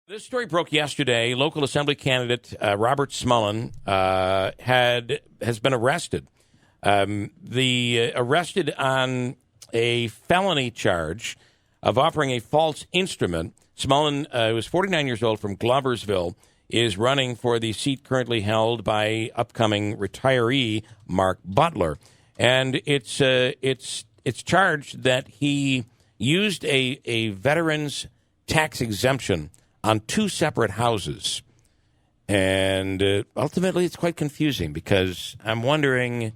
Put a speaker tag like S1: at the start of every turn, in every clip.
S1: This story broke yesterday. Local assembly candidate Robert Smullen has been arrested. Arrested on a felony charge of offering a false instrument. Smullen, who is 49 years old, from Gloversville, is running for the seat currently held by upcoming retiree Mark Butler, and it's charged that he used a veteran's tax exemption on two separate houses. And ultimately, it's quite confusing because I'm wondering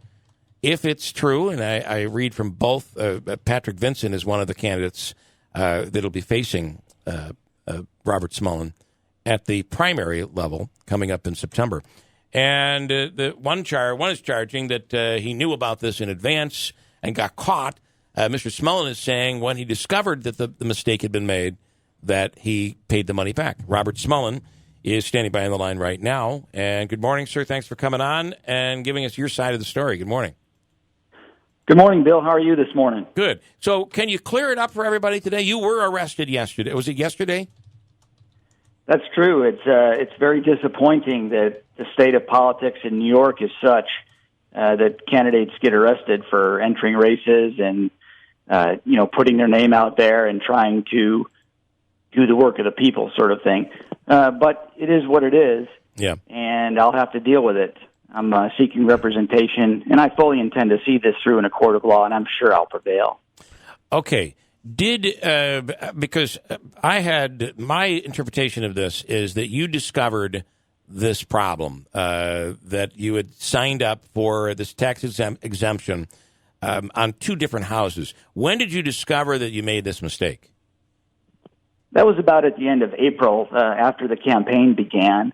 S1: if it's true. And I read from both. Patrick Vincent is one of the candidates that'll be facing Robert Smullen at the primary level coming up in September. And the one is charging that he knew about this in advance and got caught. Mr. Smullen is saying when he discovered that the mistake had been made, that he paid the money back. Robert Smullen is standing by on the line right now. And good morning, sir. Thanks for coming on and giving us your side of the story. Good morning.
S2: Good morning, Bill. How are you this morning?
S1: Good. So can you clear it up for everybody today? You were arrested yesterday. Was it yesterday?
S2: That's true. It's very disappointing that the state of politics in New York is such that candidates get arrested for entering races and putting their name out there and trying to do the work of the people, sort of thing. But it is what it is.
S1: Yeah. And
S2: I'll have to deal with it. I'm seeking representation, and I fully intend to see this through in a court of law, and I'm sure I'll prevail.
S1: Okay. Because I had my interpretation of this is that you discovered this problem, that you had signed up for this tax exemption on two different houses. When did you discover that you made this mistake?
S2: That was about at the end of April, after the campaign began.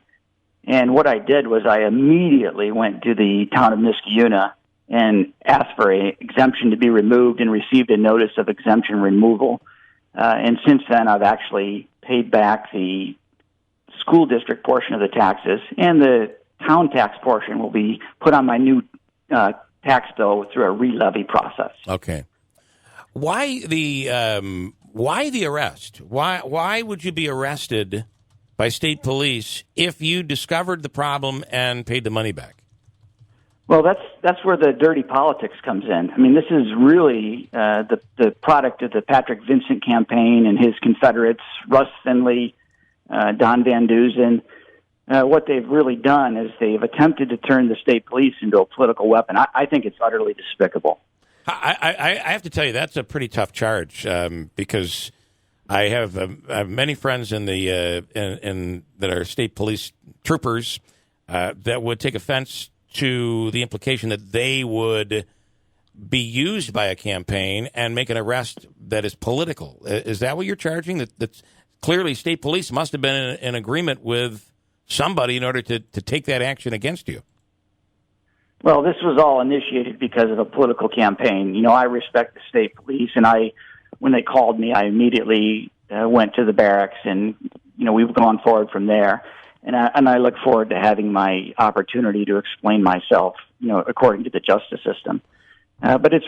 S2: And what I did was I immediately went to the town of Niskayuna and asked for an exemption to be removed and received a notice of exemption removal. And since then, I've actually paid back the school district portion of the taxes, and the town tax portion will be put on my new tax bill through a re-levy process.
S1: Okay. Why the arrest? Why would you be arrested by state police if you discovered the problem and paid the money back?
S2: Well, that's where the dirty politics comes in. I mean, this is really the product of the Patrick Vincent campaign and his Confederates, Russ Finley, Don Van Dusen. What they've really done is they've attempted to turn the state police into a political weapon. I think it's utterly despicable.
S1: I have to tell you, that's a pretty tough charge because I have many friends in that are state police troopers that would take offense to the implication that they would be used by a campaign and make an arrest that is political. Is that what you're charging? That clearly state police must have been in agreement with somebody in order to take that action against you.
S2: Well, this was all initiated because of a political campaign. You know, I respect the state police, and when they called me, I immediately went to the barracks, and we've gone forward from there. And I look forward to having my opportunity to explain myself, according to the justice system. But it's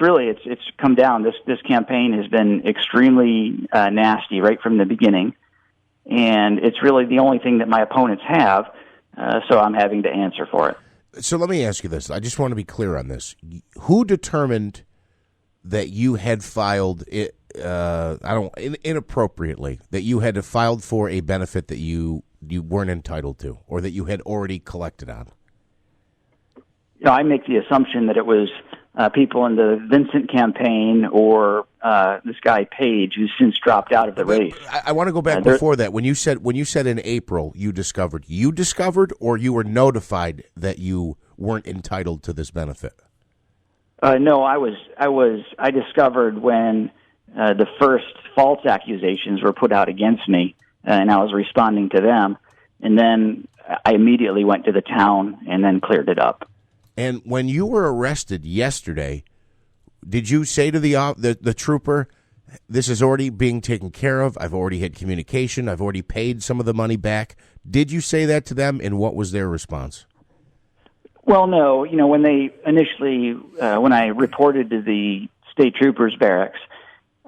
S2: come down. This campaign has been extremely nasty right from the beginning, and it's really the only thing that my opponents have. So I'm having to answer for it.
S3: So let me ask you this. I just want to be clear on this. Who determined that you had filed it? Inappropriately, that you had filed for a benefit that you weren't entitled to, or that you had already collected on?
S2: I make the assumption that it was people in the Vincent campaign or this guy Page, who's since dropped out of the race.
S3: I want to go back before that. When you said in April you discovered, or you were notified that you weren't entitled to this benefit?
S2: No, I discovered when the first false accusations were put out against me, and I was responding to them, and then I immediately went to the town and then cleared it up.
S3: And when you were arrested yesterday, did you say to the trooper, "This is already being taken care of. I've already had communication. I've already paid some of the money back"? Did you say that to them, and what was their response?
S2: Well, no. When they initially, when I reported to the state troopers barracks,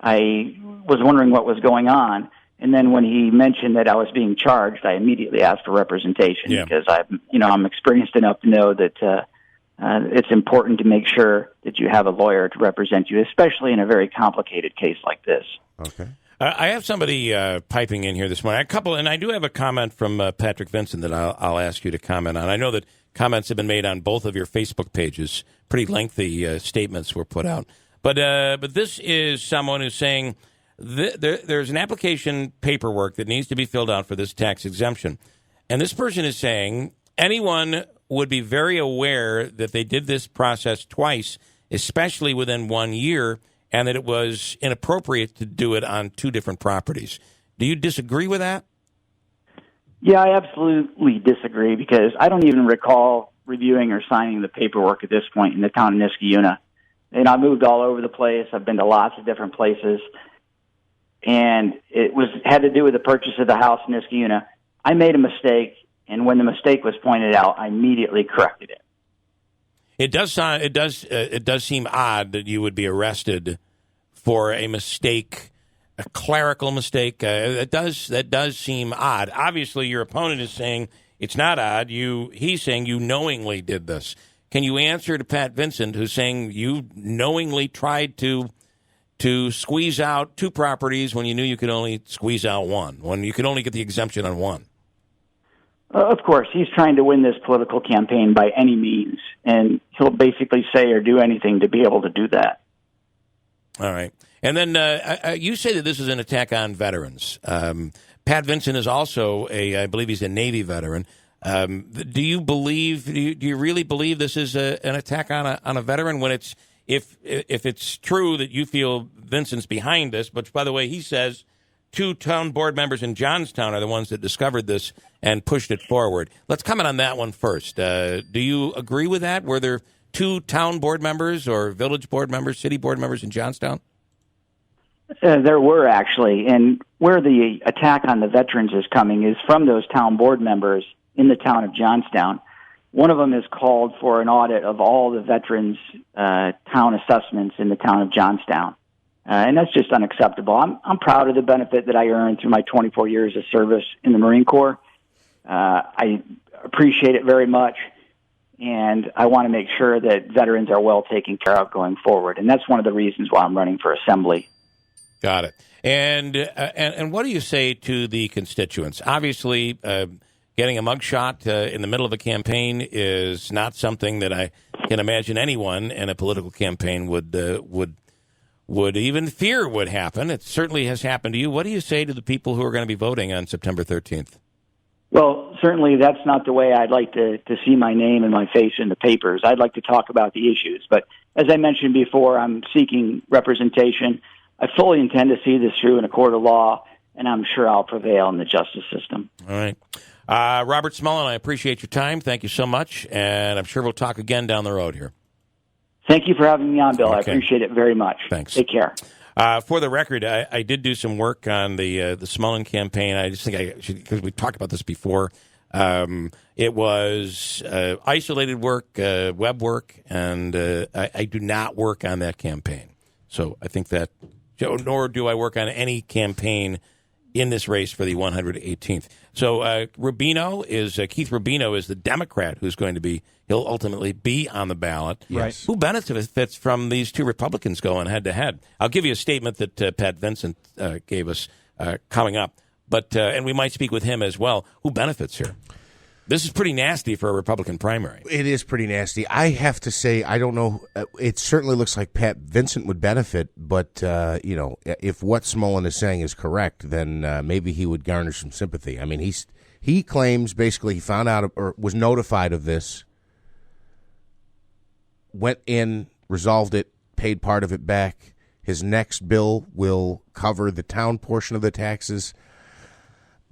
S2: I was wondering what was going on, And then when he mentioned that I was being charged, I immediately asked for representation because I'm experienced enough to know that it's important to make sure that you have a lawyer to represent you, especially in a very complicated case like this.
S3: Okay.
S1: I have somebody piping in here this morning. And I do have a comment from Patrick Vincent that I'll ask you to comment on. I know that comments have been made on both of your Facebook pages. Pretty lengthy statements were put out. But this is someone who's saying there's an application paperwork that needs to be filled out for this tax exemption. And this person is saying anyone would be very aware that they did this process twice, especially within 1 year, and that it was inappropriate to do it on two different properties. Do you disagree with that?
S2: Yeah, I absolutely disagree because I don't even recall reviewing or signing the paperwork at this point in the town of Niskayuna. And I moved all over the place. I've been to lots of different places. And it had to do with the purchase of the house in Niskayuna. I made a mistake, and when the mistake was pointed out, I immediately corrected it.
S1: It does seem odd that you would be arrested for a mistake, a clerical mistake. That does seem odd. Obviously, your opponent is saying it's not odd. He's saying you knowingly did this. Can you answer to Pat Vincent, who's saying you knowingly tried to squeeze out two properties when you knew you could only squeeze out one, when you could only get the exemption on one?
S2: Of course, he's trying to win this political campaign by any means, and he'll basically say or do anything to be able to do that.
S1: All right. And then you say that this is an attack on veterans. Pat Vincent is also I believe he's a Navy veteran. Do you really believe this is an attack on a veteran when if it's true that you feel Vincent's behind this, but by the way, he says two town board members in Johnstown are the ones that discovered this and pushed it forward. Let's comment on that one first. Do you agree with that? Were there two town board members or village board members, city board members in Johnstown?
S2: There were, actually. And where the attack on the veterans is coming is from those town board members in the town of Johnstown. One of them has called for an audit of all the veterans' town assessments in the town of Johnstown. And that's just unacceptable. I'm proud of the benefit that I earned through my 24 years of service in the Marine Corps. I appreciate it very much, and I want to make sure that veterans are well taken care of going forward. And that's one of the reasons why I'm running for assembly.
S1: Got it. And what do you say to the constituents? Obviously, getting a mugshot in the middle of a campaign is not something that I can imagine anyone in a political campaign would even fear would happen. It certainly has happened to you. What do you say to the people who are going to be voting on September 13th?
S2: Well, certainly that's not the way I'd like to see my name and my face in the papers. I'd like to talk about the issues. But as I mentioned before, I'm seeking representation. I fully intend to see this through in a court of law, and I'm sure I'll prevail in the justice system.
S1: All right. Robert Smullen, I appreciate your time. Thank you so much, and I'm sure we'll talk again down the road here.
S2: Thank you for having me on, Bill.
S1: Okay.
S2: I appreciate it very much.
S1: Thanks.
S2: Take care.
S1: For the record, I did do some work on the Smullen campaign. I just think I should, because we talked about this before. It was isolated work, web work, and I do not work on that campaign. So I think that, nor do I work on any campaign in this race for the 118th. So Keith Rubino is the Democrat who's going to be, he'll ultimately be on the ballot.
S3: Yes.
S1: Who benefits from these two Republicans going head to head? I'll give you a statement that Pat Vincent gave us coming up, but and we might speak with him as well. Who benefits here? This is pretty nasty for a Republican primary.
S3: It is pretty nasty. I have to say, I don't know. It certainly looks like Pat Vincent would benefit, but, if what Smullen is saying is correct, then maybe he would garner some sympathy. I mean, he claims basically he found out or was notified of this, went in, resolved it, paid part of it back. His next bill will cover the town portion of the taxes.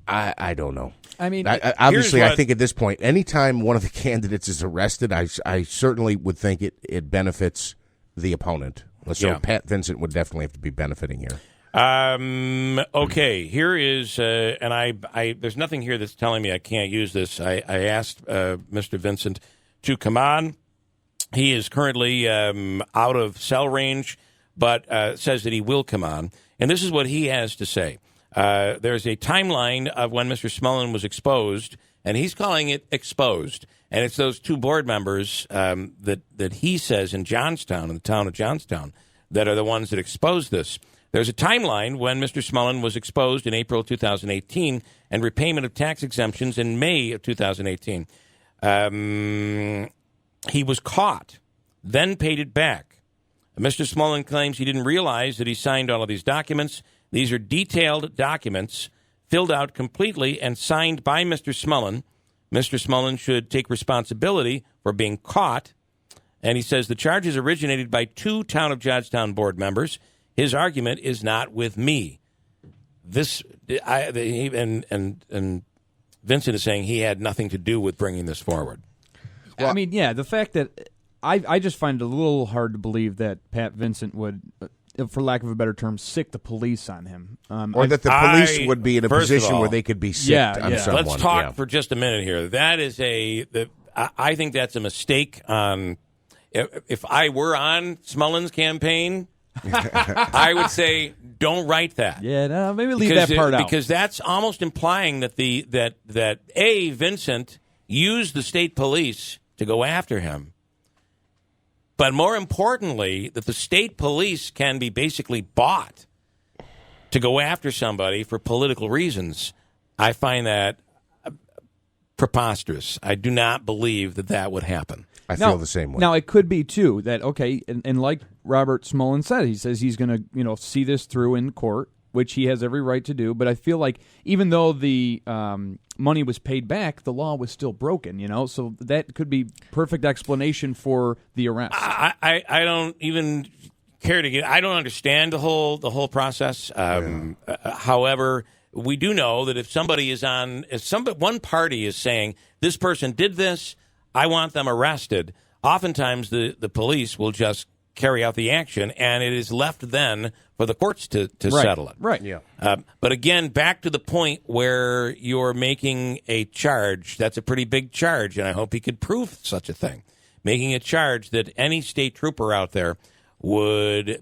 S3: I don't know.
S4: I mean,
S3: obviously, I think at this point, anytime one of the candidates is arrested, I certainly would think it benefits the opponent. So Pat Vincent would definitely have to be benefiting here.
S1: Okay, here is, and I there's nothing here that's telling me I can't use this. I asked Mr. Vincent to come on. He is currently out of cell range, but says that he will come on. And this is what he has to say. There's a timeline of when Mr. Smullen was exposed, and he's calling it exposed. And it's those two board members that he says in Johnstown, in the town of Johnstown, that are the ones that exposed this. There's a timeline when Mr. Smullen was exposed in April 2018 and repayment of tax exemptions in May of 2018. He was caught, then paid it back. Mr. Smullen claims he didn't realize that he signed all of these documents. These are detailed documents filled out completely and signed by Mr. Smullen. Mr. Smullen should take responsibility for being caught. And he says the charges originated by two Town of Johnstown board members. His argument is not with me. And Vincent is saying he had nothing to do with bringing this forward.
S4: Well, I mean, yeah, the fact that I just find it a little hard to believe that Pat Vincent would, for lack of a better term, sick the police on him.
S3: Or that the police would be in a position where they could be sicked on someone.
S1: Let's talk for just a minute here. That is I think that's a mistake on, if I were on Smullen's campaign, I would say don't write that.
S4: Yeah, no, maybe leave that part out.
S1: Because that's almost implying that Vincent used the state police to go after him. But more importantly, that the state police can be basically bought to go after somebody for political reasons. I find that preposterous. I do not believe that would happen.
S3: I feel the same way.
S4: Now, it could be, too, that, okay, and like Robert Smullen said, he says he's going to, see this through in court, which he has every right to do. But I feel like even though the money was paid back, the law was still broken, So that could be perfect explanation for the arrest.
S1: I don't even care to get. I don't understand the whole process. However, we do know that if one party is saying this person did this, I want them arrested, oftentimes the police will just carry out the action, and it is left then for the courts to settle it.
S4: Right. Yeah.
S1: But again, back to the point where you're making a charge. That's a pretty big charge, and I hope he could prove such a thing. Making a charge that any state trooper out there could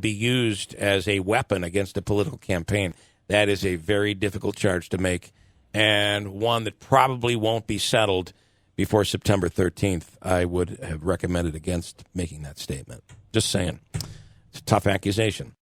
S1: be used as a weapon against a political campaign. That is a very difficult charge to make, and one that probably won't be settled before September 13th. I would have recommended against making that statement. Just saying. It's a tough accusation.